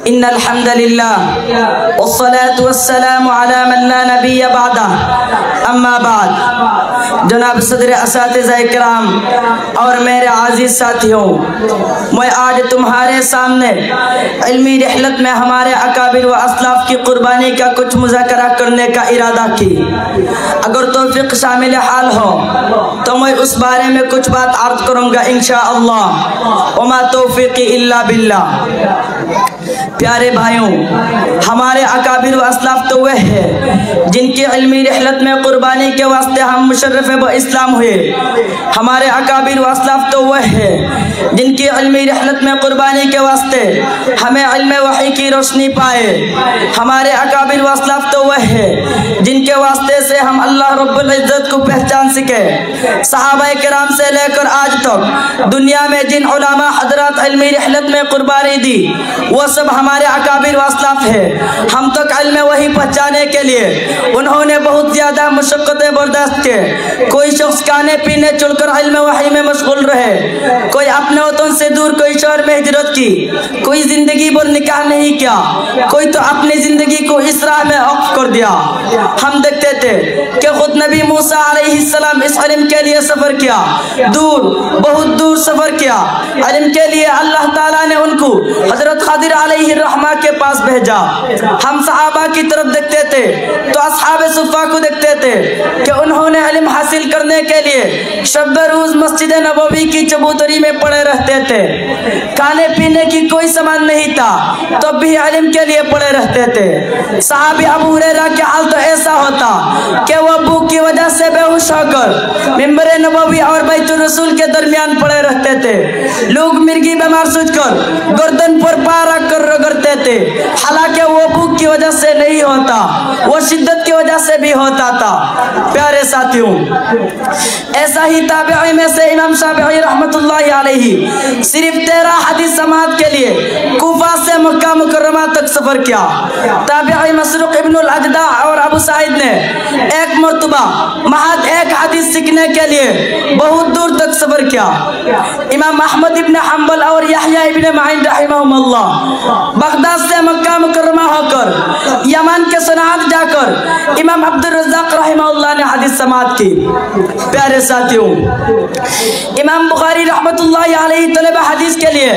ان الحمد للہ والصلاة والسلام علی من لا نبی بعدہ اما بعد۔ جناب صدر اساتذہ کرام اور میرے عزیز ساتھیوں، میں آج تمہارے سامنے علمی رحلت میں ہمارے اکابر و اسلاف کی قربانی کا کچھ مذاکرہ کرنے کا ارادہ کی۔ اگر توفیق شامل حال ہو تو میں اس بارے میں کچھ بات عرض کروں گا انشاءاللہ، وما توفیقی الا باللہ۔ پیارے بھائیوں، ہمارے اکابر و اسلاف تو وہ ہے جن کی علمی رحلت میں قربانی کے واسطے ہم مشرف و اسلام ہوئے۔ ہمارے اکابر و اسلاف تو وہ ہے جن کی علمی رحلت میں قربانی کے واسطے ہمیں علم وحی کی روشنی پائے۔ ہمارے اکابر و اسلاف تو وہ ہے جن کے واسطے سے ہم اللہ رب العزت کو پہچان سکے۔ صحابہ کرام سے لے کر آج تک دنیا میں جن علماء حضرات علمی رحلت میں قربانی دی وہ سب ہمارے اکابر و اسلاف ہے۔ ہم تک علم وحی پہنچانے کے لیے انہوں نے بہت زیادہ مشقتیں برداشت کی۔ کوئی شخص کھانے پینے چل کر علم وحی میں مشغول رہے، کوئی اپنے وطن سے دور کوئی شہر میں ہجرت کی، کوئی زندگی پر نکاح نہیں کیا، کوئی تو اپنی زندگی کو اس راہ میں وقف کر دیا۔ ہم دیکھتے تھے کہ خود نبی موسیٰ علیہ السلام اس علم کے لیے سفر کیا، بہت دور سفر کیا۔ علم کے لیے اللہ تعالیٰ نے ان کو حضرت خضر علیہ الرحمہ کے پاس بھیجا۔ ہم صحابہ کی طرف دیکھتے تھے تو اصحاب صفہ کو دیکھتے تھے کہ انہوں نے علم حاصل کرنے کے لیے شب روز مسجد نبوی کی چبوتری میں پڑے رہتے تھے۔ کھانے پینے کی کوئی سامان نہیں تھا تب بھی علم کے لیے پڑے رہتے تھے۔ صحابی ابو ہریرہ کے حال تو ایسا ہوتا کہ وہ بھوک کی وجہ سے بے ہوش ہو کر منبر نبوی اور بیت الرسول کے درمیان پڑے رہتے تھے۔ لوگ مرغی بیمار سوچ کر گردن پر پا رکھ کر رگڑتے تھے، حالانکہ وہ بھوک کی وجہ سے نہیں ہوتا، وہ شدت کی وجہ سے بھی ہوتا تھا۔ پیارے ساتھیوں، ایسا ہی تابعی میں سے امام شافعی رحمت اللہ علیہ صرف 13 حدیث سماعت کے لیے کوفہ سے مکہ مکرمہ تک سفر کیا۔ تابعی مسروق ابن الاجدع اور ابو سعید نے ایک مرتبہ محض ایک حدیث سیکھنے کے لیے بہت دور تک سفر کیا۔ امام احمد ابن حنبل اور یحییٰ ابن معین رحمہم اللہ بغداد سے مکہ مکرمہ ہو کر یمن کے صنعات جا کر امام عبد الرزاق رحمہ اللہ نے حدیث سماعت کی۔ پیارے ساتھیوں، امام بخاری رحمت اللہ علیہ طلب حدیث کے لیے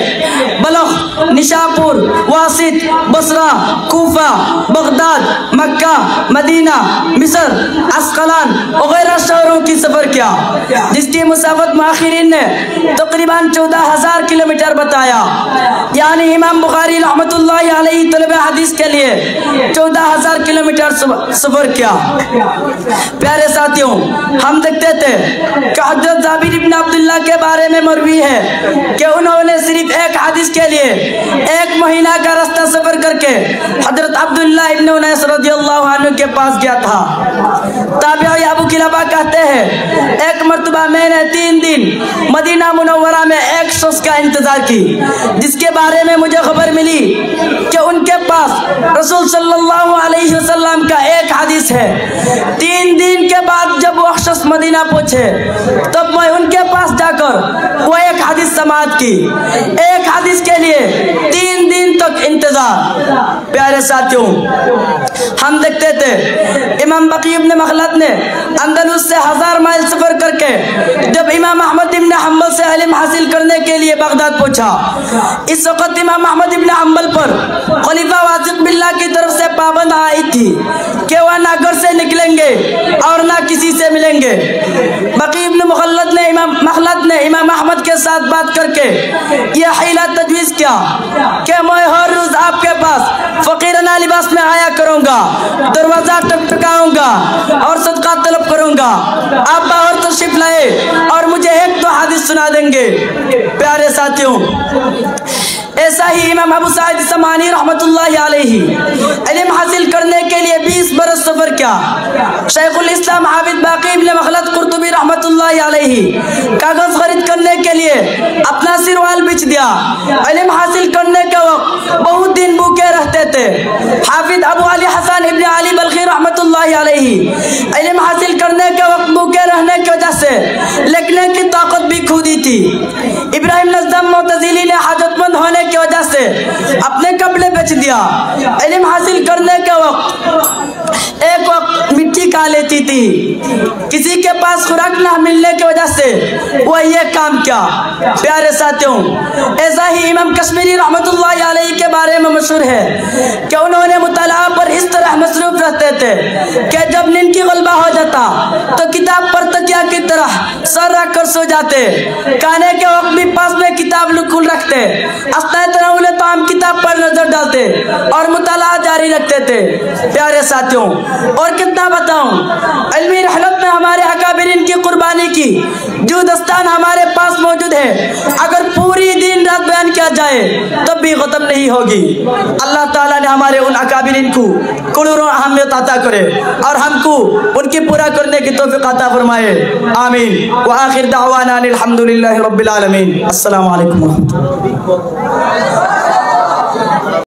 بلخ، نشاپور، واسط، بصرہ، کوفہ، بغداد، مکہ، مدینہ، مصر، عسقلان وغیرہ شہروں کی سفر کیا، جس کی مسافت مؤخرین نے تقریباً 14,000 کلومیٹر بتایا۔ یعنی امام بخاری رحمت اللہ علیہ طلب حدیث کے لیے 14,000 کلومیٹر سفر کیا۔ پیارے ساتھیوں، ہم دیکھتے تھے کہ حضرت جابر ابن عبداللہ کے بارے میں مروی ہے کہ انہوں نے صرف ایک حدیث کے لیے 1 مہینہ کا راستہ سفر کر کے حضرت عبداللہ ابن انیس رضی اللہ عنہ کے پاس گیا تھا۔ تابعی ابو کلابہ کہتے ہیں ایک مرتبہ میں نے 3 دن مدینہ منورہ میں ایک شخص کا انتظار کی جس کے بارے میں مجھے خبر ملی کہ ان کے پاس رسول صلی اللہ علیہ وسلم کا ایک حدیث ہے۔ 3 دن کے بعد جب وہ شخص مدینہ پہنچے تب میں ان کے پاس جا کر وہ ایک حدیث سماعت کی۔ ایک حدیث کے لیے 3 دن تک انتظار۔ پیارے ساتھیوں، ہم دیکھتے تھے امام بقی ابن مخلد نے اندلس سے 1000 مائل سفر کر کے جب امام احمد ابن حنبل سے علم حاصل کرنے کے لیے بغداد پہنچا، اس وقت امام احمد ابن حنبل پر خلیفہ واثق باللہ کی طرف سے پابند آئی تھی کہ وہ نہ گھر سے نکلیں گے اور نہ کسی سے ملیں گے۔ بقی ابن مخلد نے امام احمد کے ساتھ بات کر کے یہ حیلہ تجویز کیا کہ میں ہر روز آپ کے پاس فقیرانہ لباس میں آیا کروں گا، دروازہ ٹکٹکاؤں گا اور صدقہ طلب کروں گا۔ آپ باہر تشریف لائے اور مجھے 1-2 حدیث سنا دیں گے۔ پیارے ساتھیوں، ایسا ہی امام ابو سعید سمانی رحمت اللہ علیہ علم حاصل کرنے کے لیے 20 برس سفر کیا۔ شیخ الاسلام حافظ باقی ابن مخلد قرطبی رحمت اللہ علیہ کاغذ خرید کرنے کے لیے اپنا سروال بیچ دیا۔ علم حاصل کرنے کے وقت بہت دن بھوکے رہتے تھے۔ حافظ ابو علی حسن ابن علی بلخی رحمت اللہ علیہ علم حاصل کرنے کے وقت بھوکے رہنے کی وجہ سے لکھنے کی طاقت بھی کھو دی تھی۔ ابراہیم نظام معتزلی نے حاجت مند ہونے کی وجہ سے اپنے قبلے بیچ دیا. علم حاصل کرنے کے وقت ایک وقت مٹی کھا لیتی تھی, کسی کے پاس خوراک نہ ملنے کی وجہ سے وہ یہ کام کیا. پیارے ساتھیوں, ایسا ہی امام کشمیری رحمت اللہ علیہ کے بارے میں مشہور ہے کہ انہوں نے مطالعہ پر اس طرح مصروف رہتے تھے کہ جب نیند کی غلبہ ہو جاتا تو کتاب پر تکیہ کی طرح سر رکھ کر سو جاتے. کھانے کے وقت بھی پاس میں کتاب کھول رکھتے, اثناء تناول طعام کتاب پر نظر ڈالتے اور مطالعہ جاری رکھتے تھے. پیارے ساتھیوں, اور کتنا بتاؤں, علمی رحلت میں ہمارے اکابرین کی قربانی کی جو دستان ہمارے پاس موجود ہے, اگر پوری دن رات بیان کیا جائے تب بھی ختم نہیں ہوگی. اللہ تعالیٰ نے ہمارے ان اکابرین کو کروڑوں اہمیت عطا کرے اور ہم کو ان کی پورا کرنے کی توفیق عطا فرمائے. آمین. وآخر دعوانا الحمدللہ رب العالمین. السلام علیکم ورحمۃ اللہ.